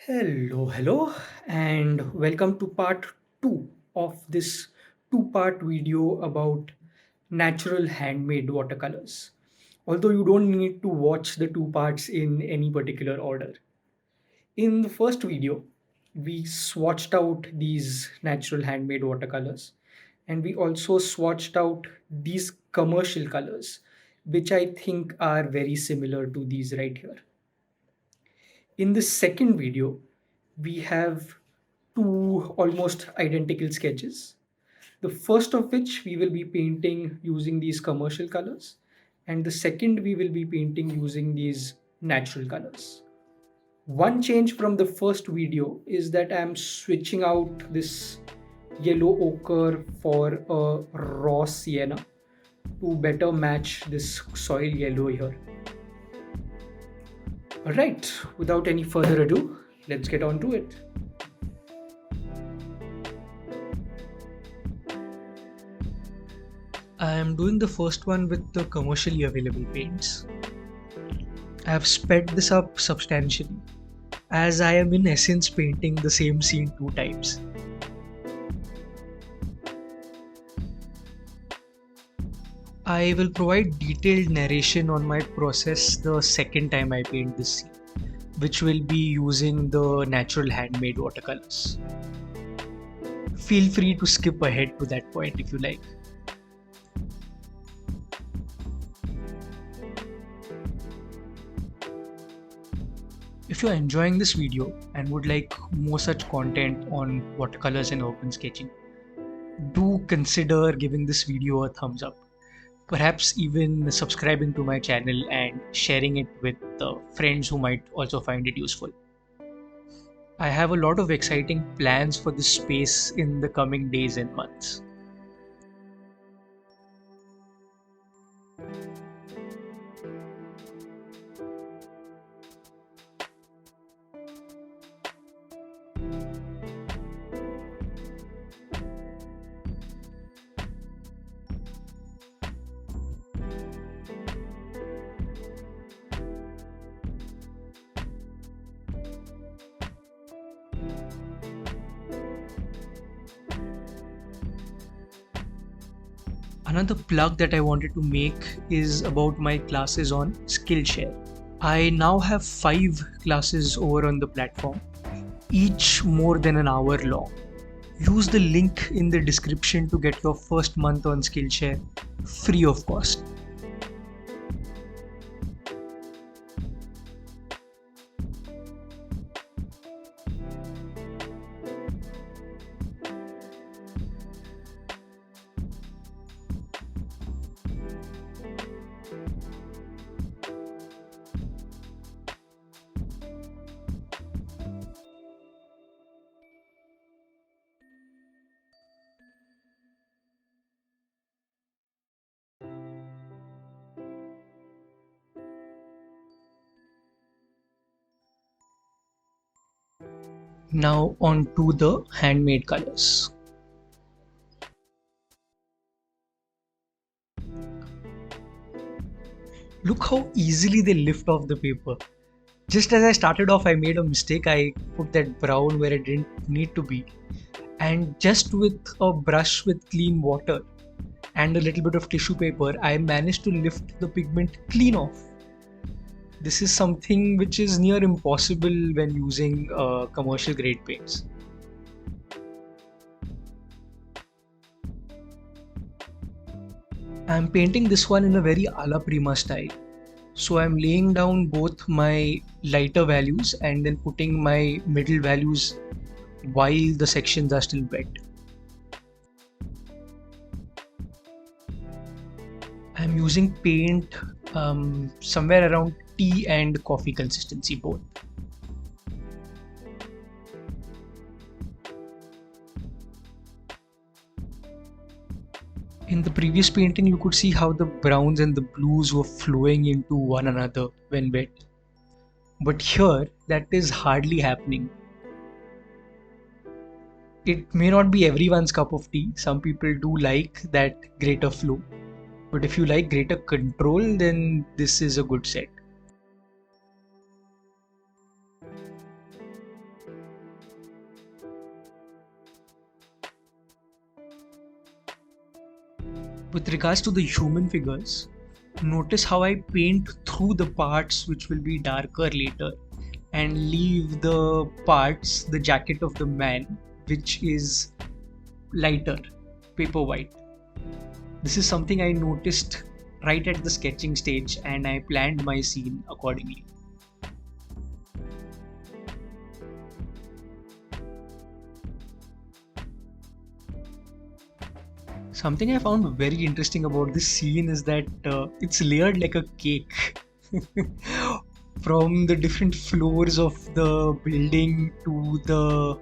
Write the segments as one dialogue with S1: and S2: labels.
S1: Hello, and welcome to part 2 of this two-part video about natural handmade watercolors. Although you don't need to watch the two parts in any particular order. In the first video, we swatched out these natural handmade watercolors, and we also swatched out these commercial colors, which I think are very similar to these right here. In the second video, we have two almost identical sketches. The first of which we will be painting using these commercial colors, and the second we will be painting using these natural colors. One change from the first video is that I'm switching out this yellow ochre for a raw sienna to better match this soil yellow here. Alright, without any further ado, let's get on to it. I am doing the first one with the commercially available paints. I have sped this up substantially as I am in essence painting the same scene two times. I will provide detailed narration on my process the second time I paint this scene, which will be using the natural handmade watercolors. Feel free to skip ahead to that point if you like. If you're enjoying this video and would like more such content on watercolors and urban sketching, do consider giving this video a thumbs up. Perhaps even subscribing to my channel and sharing it with friends who might also find it useful. I have a lot of exciting plans for this space in the coming days and months. Another plug that I wanted to make is about my classes on Skillshare. I now have 5 classes over on the platform, each more than an hour long. Use the link in the description to get your first month on Skillshare free of cost. Now on to the handmade colors. Look how easily they lift off the paper. Just as I started off, I made a mistake. I put that brown where it didn't need to be. And just with a brush with clean water and a little bit of tissue paper, I managed to lift the pigment clean off. This is something which is near impossible when using commercial grade paints. I'm painting this one in a very alla prima style. So I'm laying down both my lighter values and then putting my middle values while the sections are still wet. I'm using paint somewhere around tea and coffee consistency both. In the previous painting, you could see how the browns and the blues were flowing into one another when wet. But here, that is hardly happening. It may not be everyone's cup of tea. Some people do like that greater flow. But if you like greater control, then this is a good set. With regards to the human figures, notice how I paint through the parts which will be darker later and leave the parts, the jacket of the man, which is lighter, paper white. This is something I noticed right at the sketching stage and I planned my scene accordingly. Something I found very interesting about this scene is that it's layered like a cake. From the different floors of the building to the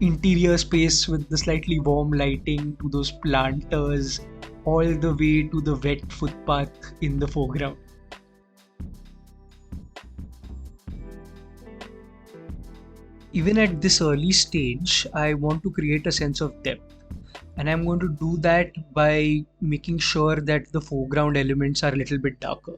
S1: interior space with the slightly warm lighting to those planters, all the way to the wet footpath in the foreground. Even at this early stage, I want to create a sense of depth, and I'm going to do that by making sure that the foreground elements are a little bit darker.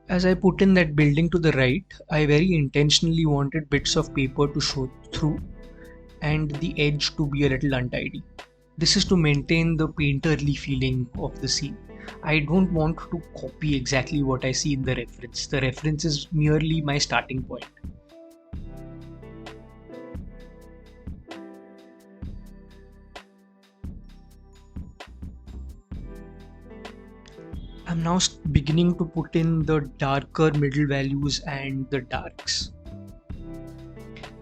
S1: As I put in that building to the right, I very intentionally wanted bits of paper to show through and the edge to be a little untidy. This is to maintain the painterly feeling of the scene. I don't want to copy exactly what I see in the reference. The reference is merely my starting point. I'm now beginning to put in the darker middle values and the darks.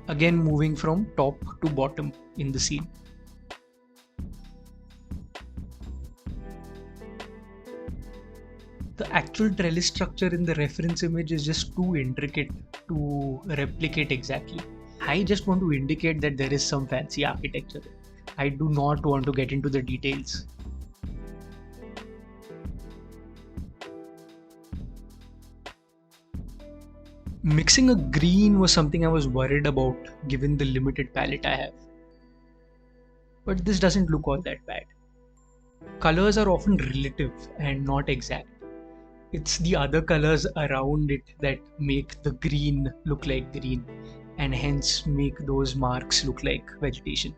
S1: Again, moving from top to bottom in the scene. The actual trellis structure in the reference image is just too intricate to replicate exactly. I just want to indicate that there is some fancy architecture. I do not want to get into the details. Mixing a green was something I was worried about given the limited palette I have. But this doesn't look all that bad. Colors are often relative and not exact. It's the other colors around it that make the green look like green and hence make those marks look like vegetation.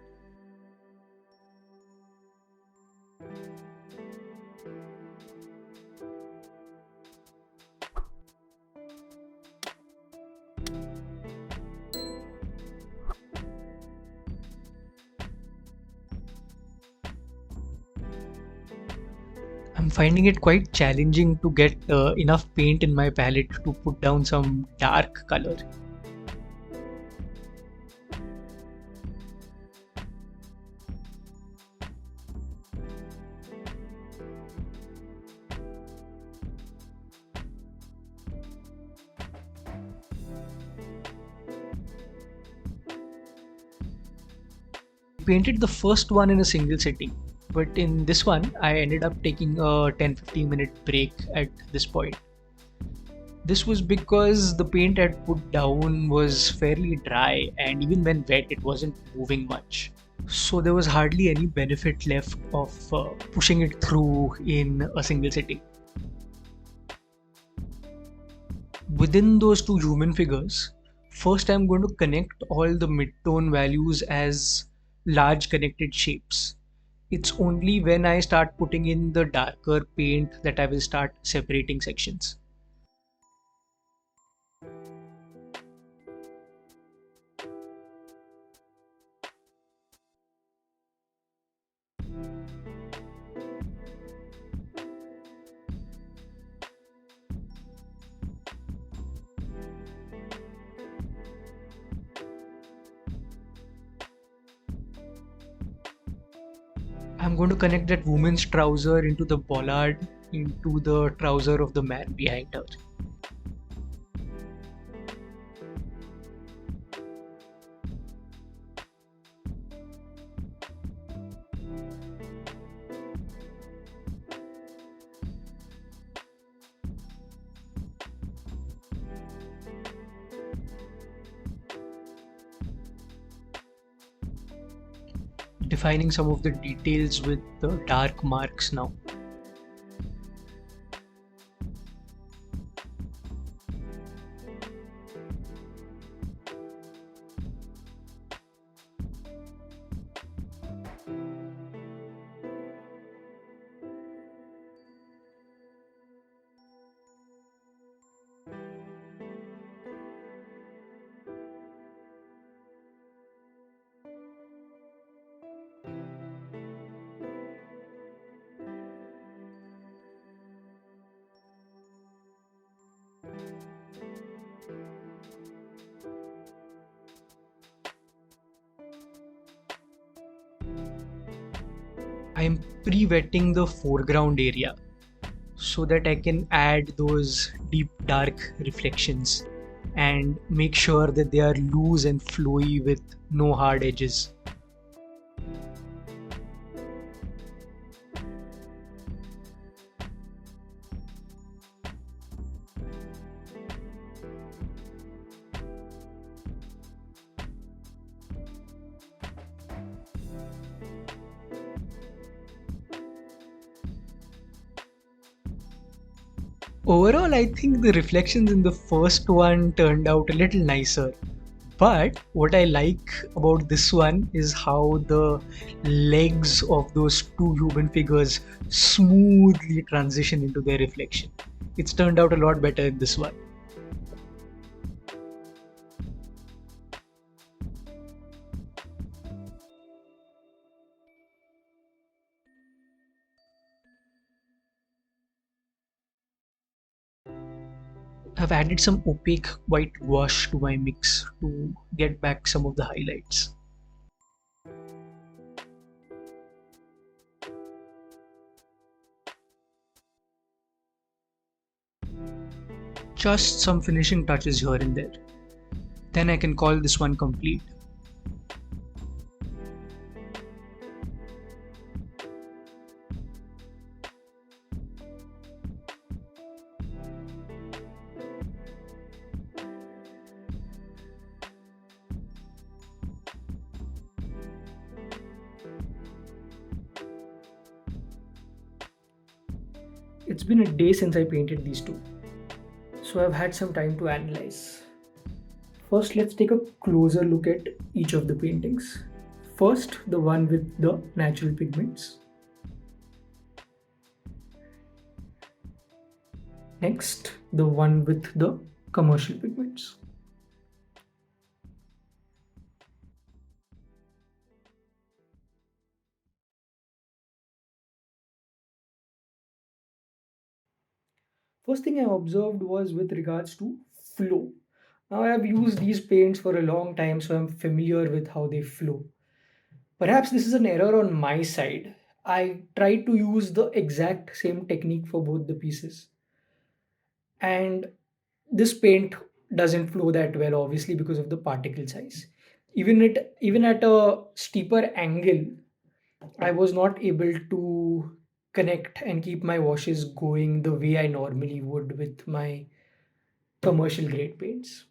S1: I'm finding it quite challenging to get enough paint in my palette to put down some dark color. Painted the first one in a single sitting, but in this one I ended up taking a 10-15 minute break at this point. This was because the paint I'd put down was fairly dry and even when wet it wasn't moving much. So there was hardly any benefit left of pushing it through in a single sitting. Within those two human figures, first I'm going to connect all the mid-tone values as large connected shapes. It's only when I start putting in the darker paint that I will start separating sections. I'm going to connect that woman's trouser into the bollard into the trouser of the man behind her. Defining some of the details with the dark marks now. I'm pre-wetting the foreground area so that I can add those deep dark reflections and make sure that they are loose and flowy with no hard edges. Overall, I think the reflections in the first one turned out a little nicer. But what I like about this one is how the legs of those two human figures smoothly transition into their reflection. It's turned out a lot better in this one. I've added some opaque white gouache to my mix to get back some of the highlights. Just some finishing touches here and there. Then I can call this one complete. It's been a day since I painted these two, so I've had some time to analyze. First, let's take a closer look at each of the paintings. First, the one with the natural pigments. Next, the one with the commercial pigments. First thing I observed was with regards to flow. Now, I have used these paints for a long time, so I'm familiar with how they flow. Perhaps this is an error on my side. I tried to use the exact same technique for both the pieces, and this paint doesn't flow that well, obviously, because of the particle size. Even at a steeper angle, I was not able to connect and keep my washes going the way I normally would with my commercial grade paints.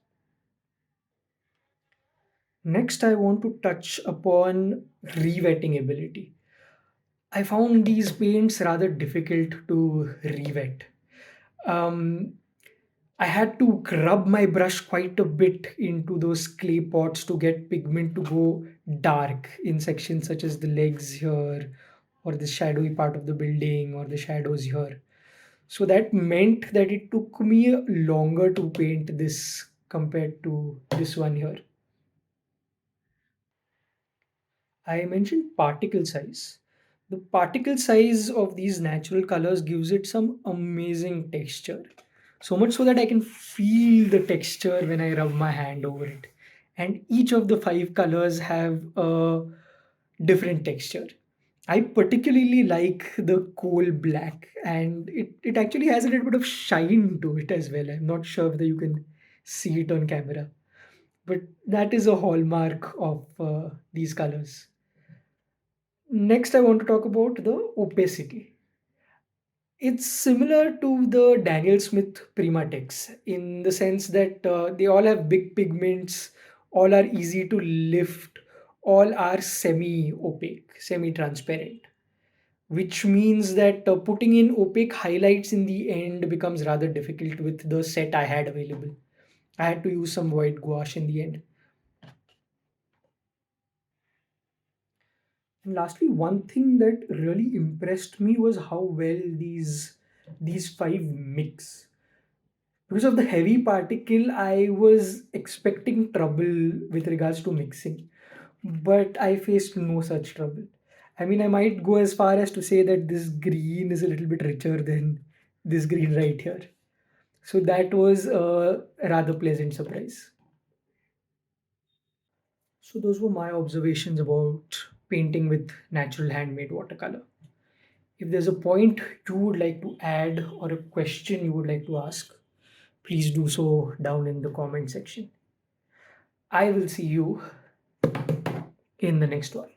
S1: Next, I want to touch upon rewetting ability. I found these paints rather difficult to rewet. Um, I had to rub my brush quite a bit into those clay pots to get pigment to go dark in sections such as the legs here, or the shadowy part of the building, or the shadows here. So that meant that it took me longer to paint this compared to this one here. I mentioned particle size. The particle size of these natural colors gives it some amazing texture. So much so that I can feel the texture when I rub my hand over it. And each of the five colors have a different texture. I particularly like the coal black, and it actually has a little bit of shine to it as well. I'm not sure whether you can see it on camera, but that is a hallmark of these colors. Next, I want to talk about the opacity. It's similar to the Daniel Smith Primatex in the sense that they all have big pigments, all are easy to lift, all are semi opaque, semi transparent, which means that putting in opaque highlights in the end becomes rather difficult with the set I had available. I had to use some white gouache in the end. And lastly, one thing that really impressed me was how well these five mix. Because of the heavy particle, I was expecting trouble with regards to mixing, but I faced no such trouble. I mean, I might go as far as to say that this green is a little bit richer than this green right here. So that was a rather pleasant surprise. So those were my observations about painting with natural handmade watercolor. If there's a point you would like to add or a question you would like to ask, please do so down in the comment section. I will see you in the next one.